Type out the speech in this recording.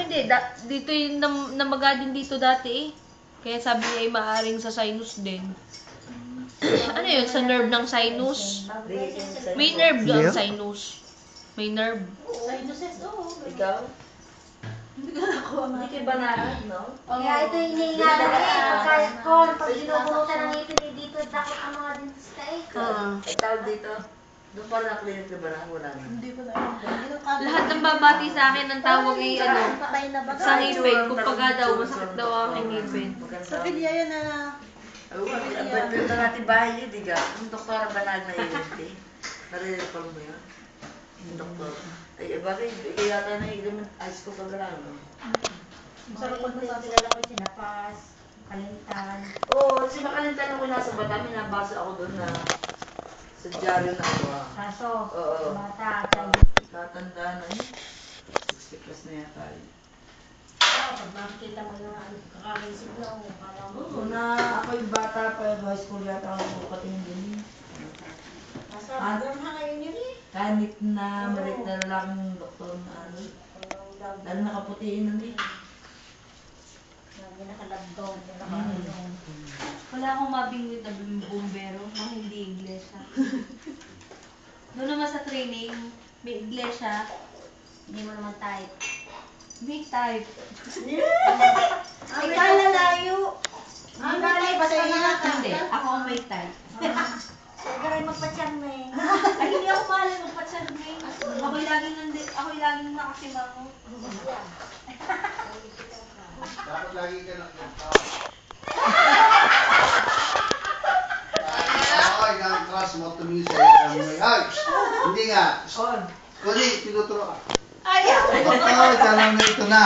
hindi. Dito yung namaga din dito dati eh. Kaya sabi niya ay maaaring sa sinus din. Ano yun? Sa nerve ng sinus? May nerve ang sinus. May nerve. Sinuses, oo. Ikaw? Hindi ka nakuha. Hindi kayo banarad, no? Kaya ito yung hinihinga ng kahit kon, pag binubunutan ng ngipin, dito takot ang mga dentista eh. Ay, tawag dito. Doon pa na clinic na ba na? Wala na. Hindi ko na alam. Lahat ng babati sa akin ng tawag ay ano, Patay na ba? sa ngipin. Kung pagka daw, masakit daw ang aking ngipin. Sa pilya yan na. Ay, wala. Ba't na natin bahay yun, di ka? Yung doktora banag na yun, eh. Nare-recall mo yun? Yung doktor. Ay, bagay, kaya yata na yung ice ko pag-alang, no? Masarap pag nasasilala ko yung sinapas, kalintan. Oo, si Makalintan ako nasa bata, may nabasa ako doon na sa dyaryo na ako. Kaso, Oo. bata, Tatanda na yun. 60 plus na yata yun. pag makikita mo yung kakaisip na ako, parang Oo, na ako yung bata pa, high school yata ako patingin din. nasa hanggang na ngayon yun eh. Kahit na malit na lalaking doktor na ano. Lalo nakaputiin nun eh. Lagi nakalabdong, nakalabdong. Wala akong mabingwit na bumbero, mga hindi iglesia. Doon naman sa training, may iglesia, Hindi mo naman type. may type. Ay, kala layo. Ang galing, basta Hindi, ako ang may type. Huwag ka rin magpatsyan na eh. Ay, hindi ako mahal magpatsanay. Ako'y laging nakasimango. Dapat lagi ka lang ay, nang-trust mo tumingin sa'yo. Hindi nga. Kundi, tinuturo ka. Ayaw! Ay, tanong na ito na.